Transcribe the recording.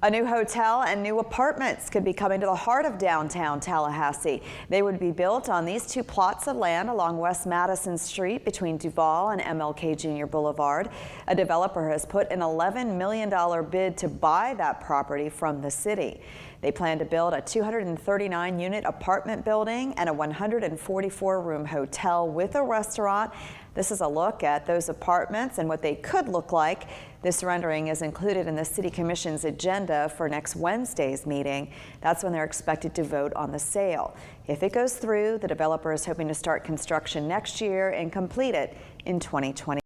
A new hotel and new apartments could be coming to the heart of downtown Tallahassee. They would be built on these two plots of land along West Madison Street between Duval and MLK Jr. Boulevard. A developer has put an $11 million bid to buy that property from the city. They plan to build a 239-unit apartment building and a 144-room hotel with a restaurant. This is a look at those apartments and what they could look like. This rendering is included in the City Commission's agenda for next Wednesday's meeting. That's when they're expected to vote on the sale. If it goes through, the developer is hoping to start construction next year and complete it in 2020.